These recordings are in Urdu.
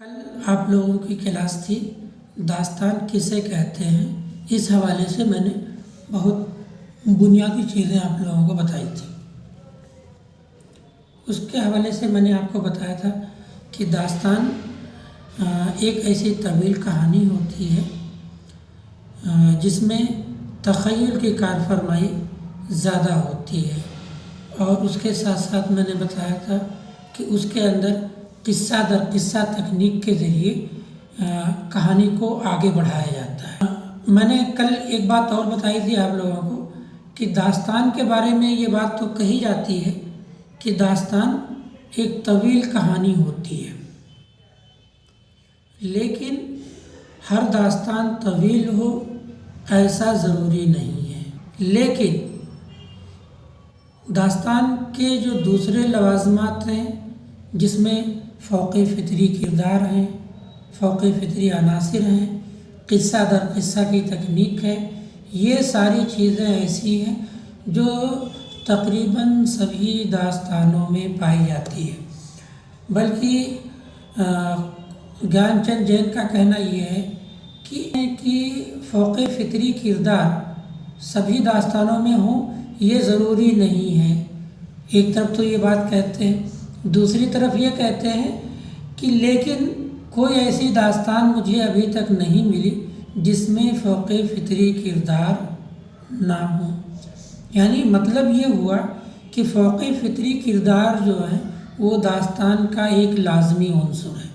کل آپ لوگوں کی کلاس تھی داستان کسے کہتے ہیں، اس حوالے سے میں نے بہت بنیادی چیزیں آپ لوگوں کو بتائی تھی۔ اس کے حوالے سے میں نے آپ کو بتایا تھا کہ داستان ایک ایسی طویل کہانی ہوتی ہے جس میں تخیل کی کار فرمائی زیادہ ہوتی ہے، اور اس کے ساتھ ساتھ میں نے بتایا تھا کہ اس کے اندر قصہ در قصہ تکنیک کے ذریعے کہانی کو آگے بڑھایا جاتا ہے۔ میں نے کل ایک بات اور بتائی تھی آپ لوگوں کو کہ داستان کے بارے میں یہ بات تو کہی جاتی ہے کہ داستان ایک طویل کہانی ہوتی ہے، لیکن ہر داستان طویل ہو ایسا ضروری نہیں ہے۔ لیکن داستان کے جو دوسرے لوازمات ہیں جس میں فوق فطری کردار ہیں، فوق فطری عناصر ہیں، قصہ در قصہ کی تکنیک ہے، یہ ساری چیزیں ایسی ہیں جو تقریباً سبھی داستانوں میں پائی جاتی ہے۔ بلکہ گیان چند جین کا کہنا یہ ہے کہ فوق فطری کردار سبھی داستانوں میں ہوں یہ ضروری نہیں ہے۔ ایک طرف تو یہ بات کہتے ہیں، دوسری طرف یہ کہتے ہیں کہ لیکن کوئی ایسی داستان مجھے ابھی تک نہیں ملی جس میں فوق فطری کردار نہ ہو۔ یعنی مطلب یہ ہوا کہ فوق فطری کردار جو ہے وہ داستان کا ایک لازمی عنصر ہے۔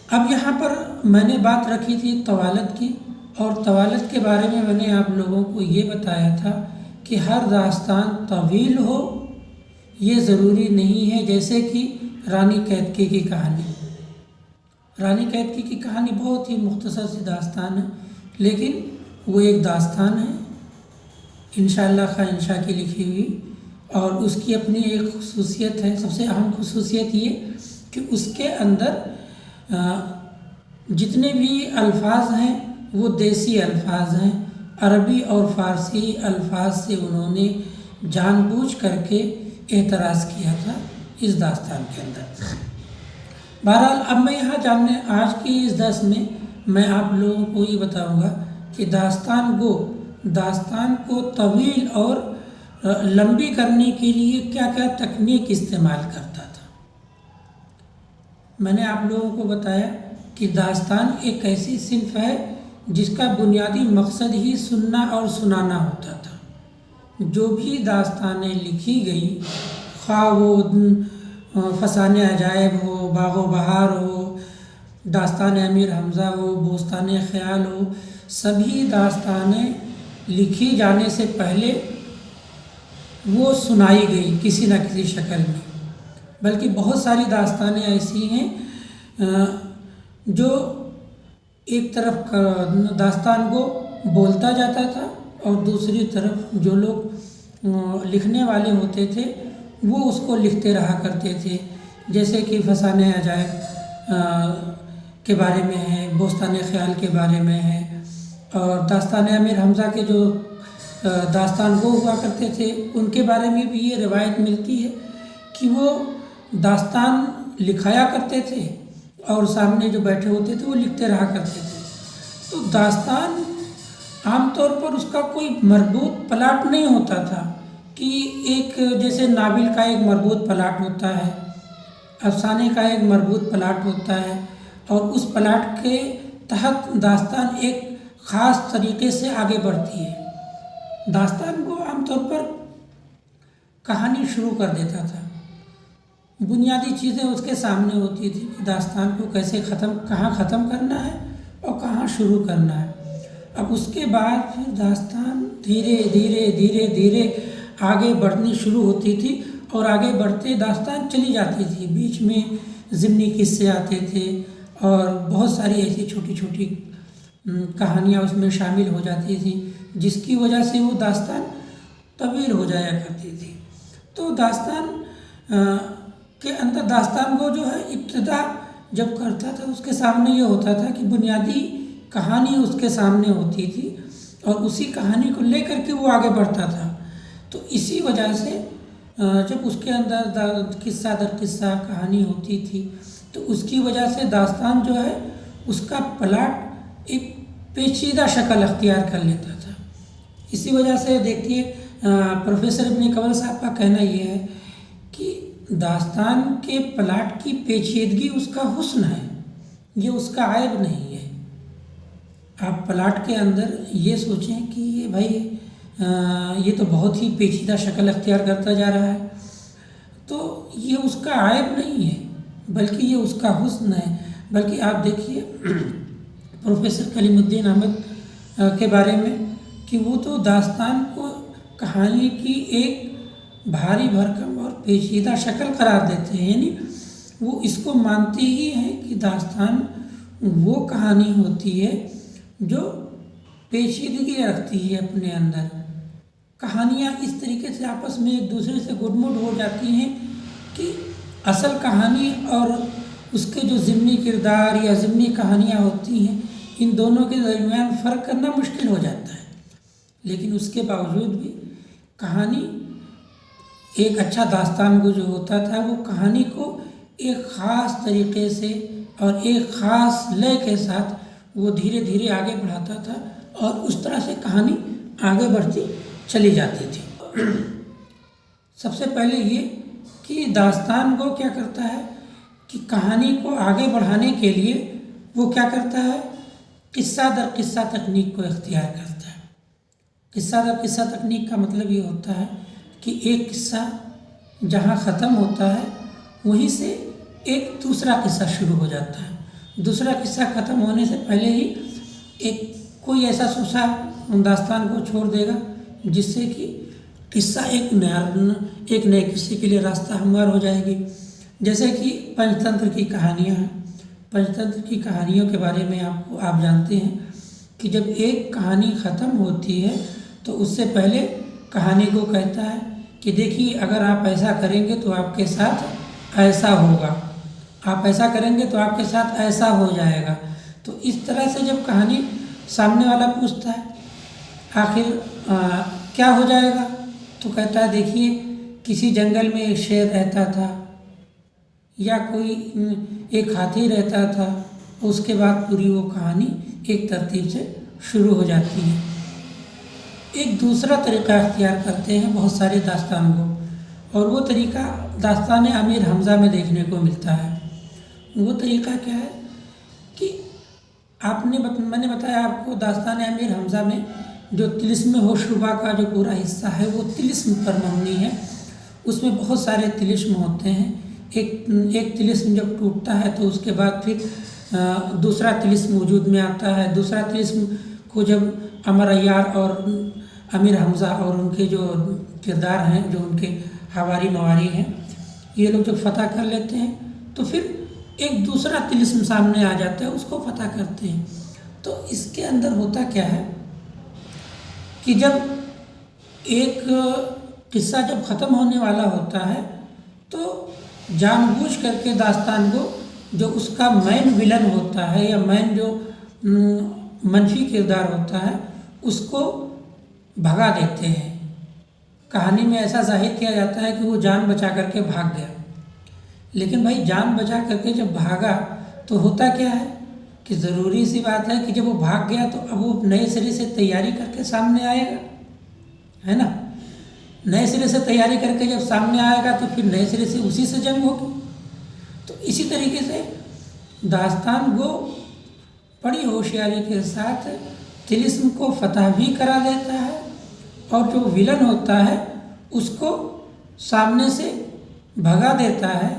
اب یہاں پر میں نے بات رکھی تھی طوالت کی، اور طوالت کے بارے میں نے آپ لوگوں کو یہ بتایا تھا کہ ہر داستان طویل ہو یہ ضروری نہیں ہے۔ جیسے کہ رانی کیتکی کی کہانی، رانی کیتکی کی کہانی بہت ہی مختصر سی داستان ہے، لیکن وہ ایک داستان ہے انشاءاللہ خواہ انشاء کی لکھی ہوئی، اور اس کی اپنی ایک خصوصیت ہے۔ سب سے اہم خصوصیت یہ کہ اس کے اندر جتنے بھی الفاظ ہیں وہ دیسی الفاظ ہیں، عربی اور فارسی الفاظ سے انہوں نے جان بوجھ کر کے اعتراض کیا تھا اس داستان کے اندر۔ بہرحال اب میں یہاں آج کی اس درس میں آپ لوگوں کو یہ بتاؤں گا کہ داستان کو طویل اور لمبی کرنے کے لیے کیا کیا تکنیک استعمال کرتا تھا۔ میں نے آپ لوگوں کو بتایا کہ داستان ایک ایسی صنف ہے جس کا بنیادی مقصد ہی سننا اور سنانا ہوتا تھا۔ جو بھی داستانیں لکھی گئیں، خواہ وہ فسانہ عجائب ہو، باغ و بہار ہو، داستان امیر حمزہ ہو، بوستان خیال ہو، سبھی داستانیں لکھی جانے سے پہلے وہ سنائی گئی کسی نہ کسی شکل میں۔ بلکہ بہت ساری داستانیں ایسی ہیں جو ایک طرف داستان کو بولتا جاتا تھا، اور دوسری طرف جو لوگ لکھنے والے ہوتے تھے وہ اس کو لکھتے رہا کرتے تھے۔ جیسے کہ فسانہ عجائب کے بارے میں ہے، بوستان خیال کے بارے میں ہے، اور داستان امیر حمزہ کے جو داستان گو ہوا کرتے تھے ان کے بارے میں بھی یہ روایت ملتی ہے کہ وہ داستان لکھایا کرتے تھے اور سامنے جو بیٹھے ہوتے تھے وہ لکھتے رہا کرتے تھے۔ تو داستان عام طور پر اس کا کوئی مربوط پلاٹ نہیں ہوتا تھا کہ ایک جیسے ناول کا ایک مربوط پلاٹ ہوتا ہے، افسانے کا ایک مربوط پلاٹ ہوتا ہے، اور اس پلاٹ کے تحت داستان ایک خاص طریقے سے آگے بڑھتی ہے۔ داستان کو عام طور پر کہانی شروع کر دیتا تھا، بنیادی چیزیں اس کے سامنے ہوتی تھی کہ داستان کو کہاں ختم کرنا ہے اور کہاں شروع کرنا ہے۔ اب اس کے بعد پھر داستان دھیرے دھیرے آگے بڑھنی شروع ہوتی تھی، اور آگے بڑھتے داستان چلی جاتی تھی۔ بیچ میں ضمنی قصے آتے تھے اور بہت ساری ایسی چھوٹی چھوٹی کہانیاں اس میں شامل ہو جاتی تھیں، جس کی وجہ سے وہ داستان طویل ہو جایا کرتی تھی۔ تو داستان کے اندر داستان کو جو ہے ابتدا جب کرتا تھا اس کے سامنے یہ ہوتا تھا کہ بنیادی کہانی اس کے سامنے ہوتی تھی، اور اسی کہانی کو لے کر کے وہ آگے بڑھتا تھا۔ تو اسی وجہ سے جب اس کے اندر قصہ در قصہ کہانی ہوتی تھی تو اس کی وجہ سے داستان جو ہے اس کا پلاٹ ایک پیچیدہ شکل اختیار کر لیتا تھا۔ اسی وجہ سے دیکھیے پروفیسر ابن کنول صاحب کا کہنا یہ ہے کہ داستان کے پلاٹ کی پیچیدگی اس کا حسن ہے، یہ اس کا عیب نہیں ہے۔ آپ پلاٹ کے اندر یہ سوچیں کہ یہ بھائی یہ تو بہت ہی پیچیدہ شکل اختیار کرتا جا رہا ہے، تو یہ اس کا عیب نہیں ہے بلکہ یہ اس کا حسن ہے۔ بلکہ آپ دیکھیے پروفیسر کلیم الدین احمد کے بارے میں کہ وہ تو داستان کو کہانی کی ایک بھاری بھرکم اور پیچیدہ شکل قرار دیتے ہیں، یعنی وہ اس کو مانتے ہی ہیں کہ داستان وہ کہانی ہوتی ہے جو پیچیدگی رکھتی ہے اپنے اندر۔ کہانیاں اس طریقے سے آپس میں ایک دوسرے سے گڈمڈ ہو جاتی ہیں کہ اصل کہانی اور اس کے جو ضمنی کردار یا ضمنی کہانیاں ہوتی ہیں ان دونوں کے درمیان فرق کرنا مشکل ہو جاتا ہے، لیکن اس کے باوجود بھی کہانی ایک اچھا داستان گو جو ہوتا تھا وہ کہانی کو ایک خاص طریقے سے اور ایک خاص لے کے ساتھ وہ دھیرے دھیرے آگے بڑھاتا تھا اور اس طرح سے کہانی آگے بڑھتی چلی جاتی تھی۔ سب سے پہلے یہ کہ داستان گو کیا کرتا ہے کہ کہانی کو آگے بڑھانے کے لیے وہ کیا کرتا ہے، قصہ در قصہ تکنیک کو اختیار کرتا ہے۔ قصہ در قصہ تکنیک کا مطلب یہ ہوتا ہے کہ ایک قصہ جہاں ختم ہوتا ہے وہیں سے ایک دوسرا قصہ شروع ہو جاتا ہے۔ دوسرا قصہ ختم ہونے سے پہلے ہی ایک کوئی ایسا سوسا داستان کو چھوڑ دے گا جس سے کہ قصہ ایک نئے قصے کے لیے راستہ ہموار ہو جائے گی۔ جیسے کہ پنچ تنتر کی کہانیاں ہیں۔ پنچ تنتر کی کہانیوں کے بارے میں آپ جانتے ہیں کہ جب ایک کہانی ختم ہوتی ہے تو اس سے پہلے کہانی کو کہتا ہے کہ دیکھیے اگر آپ ایسا کریں گے تو آپ کے ساتھ ایسا ہوگا، آپ ایسا کریں گے تو آپ کے ساتھ ایسا ہو جائے گا۔ تو اس طرح سے جب کہانی سامنے والا پوچھتا ہے آخر کیا ہو جائے گا تو کہتا ہے دیکھیے کسی جنگل میں ایک شیر رہتا تھا یا کوئی ایک ہاتھی رہتا تھا، اس کے بعد پوری وہ کہانی ایک ترتیب سے شروع ہو جاتی ہے۔ ایک دوسرا طریقہ اختیار کرتے ہیں بہت سارے داستان کو، اور وہ طریقہ داستان امیر حمزہ میں دیکھنے کو ملتا ہے۔ وہ طریقہ کیا ہے کہ میں نے بتایا آپ کو داستان امیر حمزہ میں جو طلسم و شبہ کا جو پورا حصہ ہے وہ طلسم پر مبنی ہے۔ اس میں بہت سارے طلسم ہوتے ہیں۔ ایک طلسم جب ٹوٹتا ہے تو اس کے بعد پھر دوسرا طلسم وجود میں آتا ہے۔ دوسرا طلسم کو جب امر عیار اور امیر حمزہ اور ان کے جو کردار ہیں، جو ان کے حواری مواری ہیں، یہ لوگ جب فتح کر لیتے ہیں تو پھر ایک دوسرا طلسم سامنے آ جاتا ہے، اس کو فتح کرتے ہیں۔ تو اس کے اندر ہوتا کیا ہے کہ جب ایک قصہ جب ختم ہونے والا ہوتا ہے تو جان بوجھ کر کے داستان کو جو اس کا مین ولن ہوتا ہے یا مین جو منفی کردار ہوتا ہے اس کو بھگا دیتے ہیں۔ کہانی میں ایسا ظاہر کیا جاتا ہے کہ وہ جان بچا کر کے بھاگ گیا، لیکن بھائی جان بچا کر کے جب بھاگا تو ہوتا کیا ہے کہ ضروری سی بات ہے کہ جب وہ بھاگ گیا تو اب وہ نئے سرے سے تیاری کر کے سامنے آئے گا، ہے نا؟ نئے سرے سے تیاری کر کے جب سامنے آئے گا تو پھر نئے سرے سے اسی سے جنگ ہوگی۔ تو اسی طریقے سے داستان گو بڑی ہوشیاری کے ساتھ طلسم کو فتح بھی کرا دیتا ہے اور جو ولن ہوتا ہے اس کو سامنے سے بھگا دیتا ہے،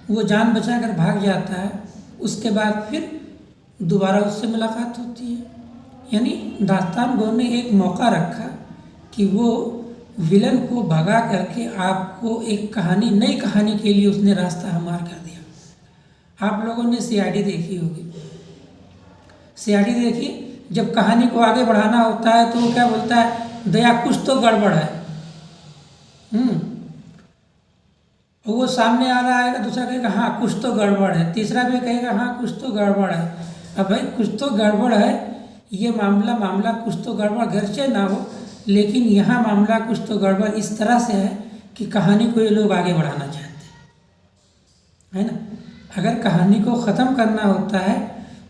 وہ جان بچا کر بھاگ جاتا ہے، اس کے بعد پھر دوبارہ اس سے ملاقات ہوتی ہے۔ یعنی داستان گو نے ایک موقع رکھا کہ وہ ولن کو بھگا کر کے آپ کو ایک نئی کہانی کے لیے اس نے راستہ ہموار کر دیا۔ آپ لوگوں نے سی آئی ڈی دیکھی ہوگی۔ سی آئی ڈی دیکھی، جب کہانی کو آگے بڑھانا ہوتا ہے تو وہ کیا بولتا ہے، دیا کچھ تو گڑبڑ ہے۔ وہ سامنے آ رہا ہے گا، دوسرا کہے گا ہاں کچھ تو گڑبڑ ہے، تیسرا بھی کہے گا ہاں کچھ تو گڑبڑ ہے۔ اب بھائی کچھ تو گڑبڑ ہے، یہ معاملہ کچھ تو گڑبڑ گرچہ نہ ہو، لیکن یہاں معاملہ کچھ تو گڑبڑ اس طرح سے ہے کہ کہانی کو یہ لوگ آگے بڑھانا چاہتے ہیں، ہے نا؟ اگر کہانی کو ختم کرنا ہوتا ہے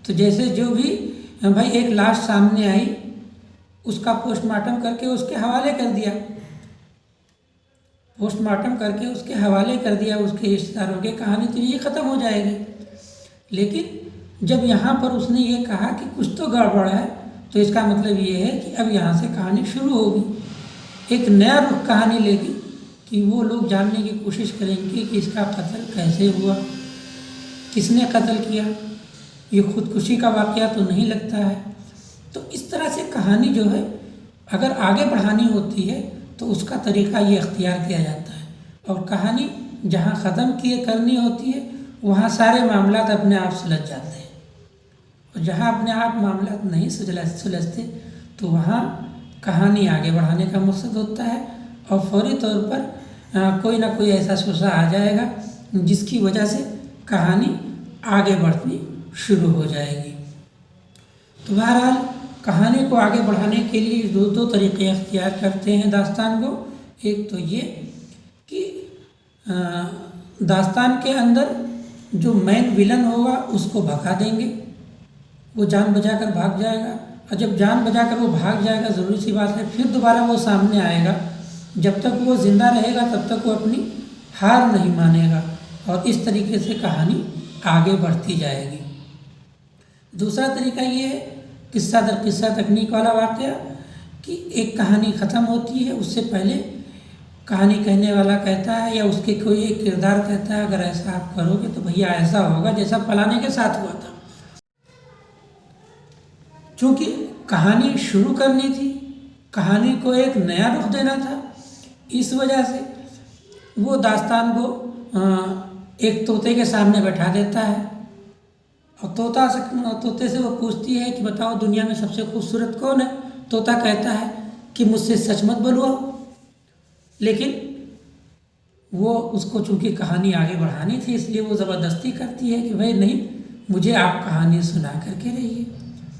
تو جیسے جو بھی بھائی ایک لاش سامنے آئی، اس کا پوسٹ مارٹم کر کے اس کے حوالے کر دیا، پوسٹ مارٹم کر کے اس کے حوالے کر دیا اس کے رشتہ داروں کے، کہانی تو یہ ختم ہو جائے گی۔ لیکن جب یہاں پر اس نے یہ کہا کہ کچھ تو گڑبڑ ہے، تو اس کا مطلب یہ ہے کہ اب یہاں سے کہانی شروع ہوگی، ایک نیا رخ کہانی لے گی کہ وہ لوگ جاننے کی کوشش کریں گے کہ اس کا قتل کیسے ہوا، کس نے قتل کیا، یہ خودکشی کا واقعہ تو نہیں لگتا ہے۔ تو اس طرح سے کہانی جو ہے اگر آگے بڑھانی ہوتی ہے تو اس کا طریقہ یہ اختیار کیا جاتا ہے، اور کہانی جہاں ختم کرنی ہوتی ہے وہاں سارے معاملات اپنے آپ سلجھ جاتے ہیں، اور جہاں اپنے آپ معاملات نہیں سلجھتے تو وہاں کہانی آگے بڑھانے کا مقصد ہوتا ہے، اور فوری طور پر کوئی نہ کوئی ایسا شخص آ جائے گا جس کی وجہ سے کہانی آگے بڑھنی شروع ہو جائے گی۔ تو بہرحال کہانی کو آگے بڑھانے کے لیے دو طریقے اختیار کرتے ہیں داستان کو۔ ایک تو یہ کہ داستان کے اندر جو مین ویلن ہوگا اس کو بھگا دیں گے، وہ جان بچا کر بھاگ جائے گا، اور جب جان بچا کر وہ بھاگ جائے گا ضروری سی بات ہے پھر دوبارہ وہ سامنے آئے گا، جب تک وہ زندہ رہے گا تب تک وہ اپنی ہار نہیں مانے گا، اور اس طریقے سے کہانی آگے بڑھتی جائے گی۔ دوسرا طریقہ یہ ہے قصہ در قصہ تکنیک والا واقعہ، کہ ایک کہانی ختم ہوتی ہے اس سے پہلے کہانی کہنے والا کہتا ہے یا اس کے کوئی ایک کردار کہتا ہے اگر ایسا آپ کرو گے تو بھیا ایسا ہوگا جیسا فلانے کے ساتھ ہوا تھا۔ چونکہ کہانی شروع کرنی تھی، کہانی کو ایک نیا رخ دینا تھا، اس وجہ سے وہ داستان کو ایک طوطے کے سامنے بیٹھا دیتا ہے، اور طوطے سے وہ پوچھتی ہے کہ بتاؤ دنیا میں سب سے خوبصورت کون ہے؟ طوطا کہتا ہے کہ مجھ سے سچ مت بلواؤ، لیکن وہ اس کو چونکہ کہانی آگے بڑھانی تھی اس لیے وہ زبردستی کرتی ہے کہ بھائی نہیں، مجھے آپ کہانی سنا کر کے رہیے،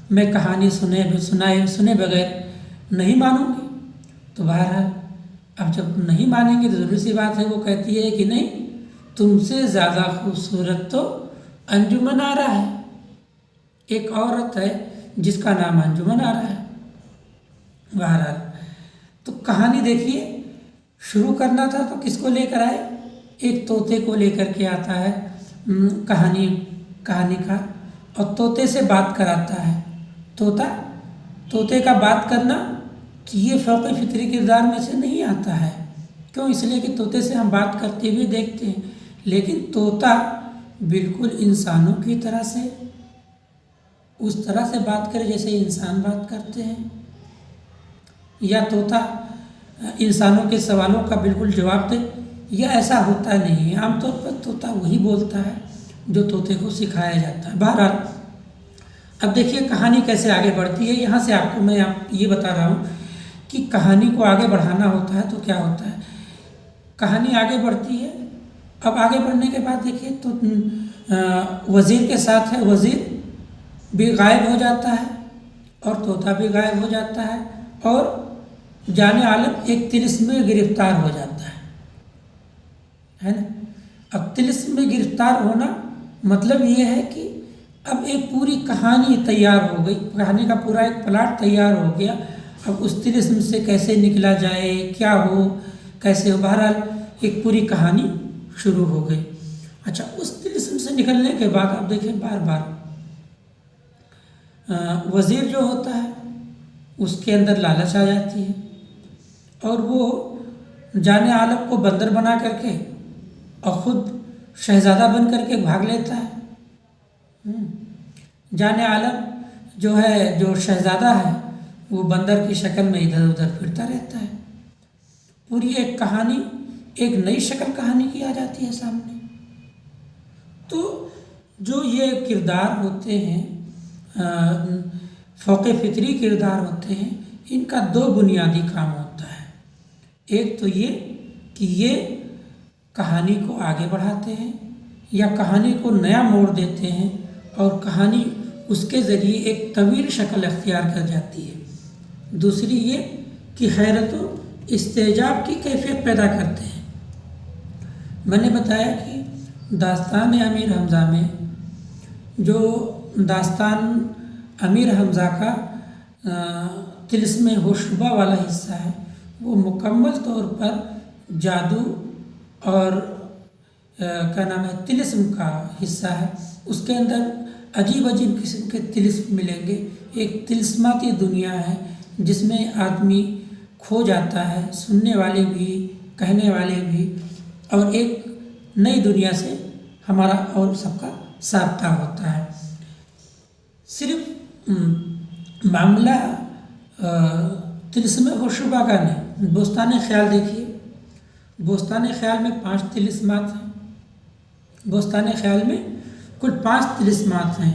میں کہانی سنے بغیر نہیں مانوں گی۔ تو بہرحال اب جب نہیں مانیں گے تو ضروری سی بات ہے وہ کہتی ہے کہ نہیں، تم سے زیادہ خوبصورت تو انجمن آرا ہے، ایک عورت ہے جس کا نام انجمن آرا ہے۔ بہرحال تو کہانی دیکھیے شروع کرنا تھا تو کس کو لے کر آئے؟ ایک طوطے کو لے کر کے آتا ہے کہانی کا، اور طوطے سے بات کراتا ہے۔ طوطے کا بات کرنا کہ یہ فوق فطری کردار میں سے نہیں آتا ہے، کیوں؟ اس لیے کہ طوطے سے ہم بات کرتے ہوئے دیکھتے ہیں، لیکن طوطا بالکل انسانوں کی طرح سے اس طرح سے بات کرے جیسے انسان بات کرتے ہیں، یا طوطا انسانوں کے سوالوں کا بالکل جواب دے، یا ایسا ہوتا نہیں ہے۔ عام طور پر طوطا وہی بولتا ہے جو طوطے کو سکھایا جاتا ہے۔ بہرحال اب دیکھیے کہانی کیسے آگے بڑھتی ہے۔ یہاں سے آپ کو میں یہ بتا رہا ہوں کہ کہانی کو آگے بڑھانا ہوتا ہے تو کیا ہوتا ہے، کہانی آگے بڑھتی ہے۔ اب آگے بڑھنے کے بعد دیکھیے تو وزیر کے ساتھ ہے، وزیر بھی غائب ہو جاتا ہے اور طوطا بھی غائب ہو جاتا ہے، اور جان عالم ایک طلسم میں گرفتار ہو جاتا ہے نا۔ اب طلسم میں گرفتار ہونا مطلب یہ ہے کہ اب ایک پوری کہانی تیار ہو گئی، کہانی کا پورا ایک پلاٹ تیار ہو گیا، اب اس طلسم سے کیسے نکلا جائے، کیا ہو، کیسے ہو، بہرحال ایک پوری کہانی شروع ہو گئی۔ اچھا، اس طلسم سے نکلنے کے بعد اب دیکھیں بار بار وزیر جو ہوتا ہے اس کے اندر لالچ آ جاتی ہے، اور وہ جان عالم کو بندر بنا کر کے اور خود شہزادہ بن کر کے بھاگ لیتا ہے۔ جان عالم جو شہزادہ ہے وہ بندر کی شکل میں ادھر ادھر پھرتا رہتا ہے۔ پوری ایک کہانی ایک نئی شکل کہانی کی آ جاتی ہے سامنے۔ تو جو یہ کردار ہوتے ہیں فوق فطری کردار ہوتے ہیں، ان کا دو بنیادی کام ہوتا ہے۔ ایک تو یہ کہ یہ کہانی کو آگے بڑھاتے ہیں یا کہانی کو نیا موڑ دیتے ہیں، اور کہانی اس کے ذریعے ایک طویل شکل اختیار کر جاتی ہے۔ دوسری یہ کہ حیرت و استعجاب کی کیفیت پیدا کرتے ہیں۔ میں نے بتایا کہ داستان امیر حمزہ میں جو داستان امیر حمزہ کا طلسم ہوشربا والا حصہ ہے وہ مکمل طور پر جادو اور کیا نام ہے طلسم کا حصہ ہے۔ اس کے اندر عجیب عجیب قسم کے طلسم ملیں گے۔ ایک طلسماتی دنیا ہے جس میں آدمی کھو جاتا ہے، سننے والے بھی کہنے والے بھی، اور ایک نئی دنیا سے ہمارا اور سب کا سابقہ ہوتا ہے۔ صرف معاملہ طلسم ہوشربا کا نہیں، بوستان خیال دیکھیے، بوستان خیال میں 5 طلسمات ہیں۔ بوستان خیال میں کل 5 طلسمات ہیں۔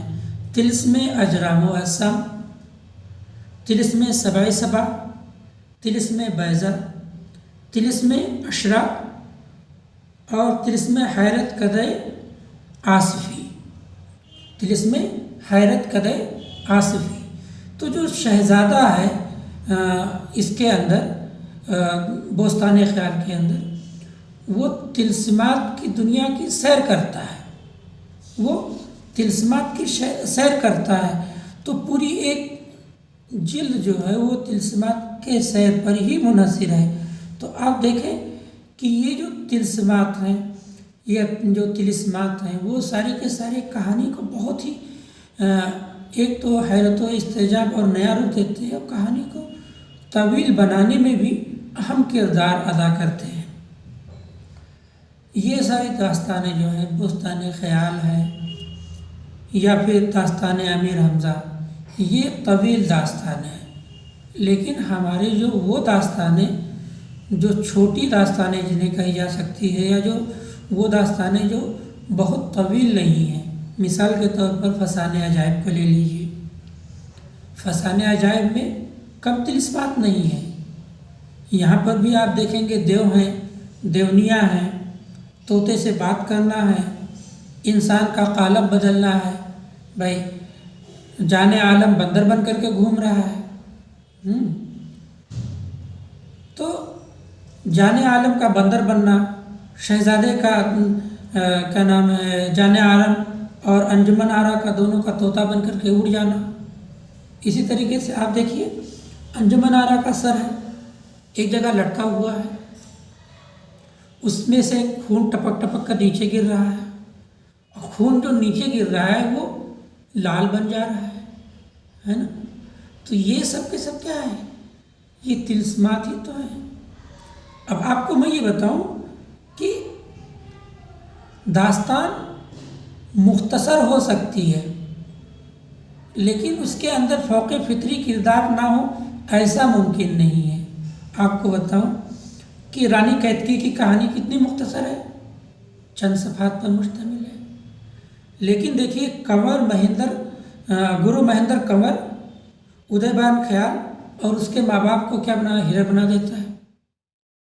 طلسم اجرام و اجسام، طلسم سبع سبع، طلسم بیضہ، طلسم اشرا اور طلسم حیرت کدے آصفی، طلسم حیرت کدے آصفی۔ تو جو شہزادہ ہے اس کے اندر بوستان خیال کے اندر وہ طلسمات کی دنیا کی سیر کرتا ہے، وہ طلسمات کی سیر کرتا ہے، تو پوری ایک جلد جو ہے وہ طلسمات کے سیر پر ہی منحصر ہے۔ تو آپ دیکھیں کہ یہ جو طلسمات ہیں، یہ جو طلسمات ہیں وہ ساری کے سارے کہانی کو بہت ہی ایک تو حیرت و استعجاب اور نیا رخ دیتے ہیں، اور کہانی کو طویل بنانے میں بھی اہم کردار ادا کرتے ہیں۔ یہ ساری داستانیں جو ہیں بوستان خیال ہے یا پھر داستان امیر حمزہ، یہ طویل داستانیں ہیں، لیکن ہمارے جو وہ داستانیں جو چھوٹی داستانیں جنہیں کہی جا سکتی ہے، یا جو وہ داستانیں جو بہت طویل نہیں ہیں، مثال کے طور پر فسانہ عجائب کو لے لیجیے۔ فسانہ عجائب میں کم طلسمات نہیں ہیں، یہاں پر بھی آپ دیکھیں گے دیو ہیں، دیونیاں ہیں، طوطے سے بات کرنا ہے، انسان کا قالب بدلنا ہے، بھائی جان عالم بندر بن کر کے گھوم رہا ہے۔ تو جان عالم کا بندر بننا، شہزادے کا کیا نام ہے جان عالم اور انجمن آرا کا دونوں کا طوطا بن کر کے اڑ جانا۔ اسی طریقے سے آپ دیکھیے انجمن آرا کا سر ہے ایک جگہ لٹکا ہوا ہے، اس میں سے خون ٹپک ٹپک کر نیچے گر رہا ہے، اور خون جو نیچے گر رہا ہے وہ لال بن جا رہا ہے نا۔ تو یہ سب کے سب کیا ہے؟ یہ طلسمات ہی تو ہیں۔ اب آپ کو میں یہ بتاؤں کہ داستان مختصر ہو سکتی ہے لیکن اس کے اندر فوق فطری کردار نہ ہو، ایسا ممکن نہیں ہے۔ آپ کو بتاؤں کہ رانی کیتکی کی کہانی کتنی مختصر ہے، چند صفحات پر مشتمل ہے، لیکن دیکھیے گرو مہندر کنور ادے بان خیال اور اس کے ماں باپ کو کیا ہیرو بنا دیتا ہے۔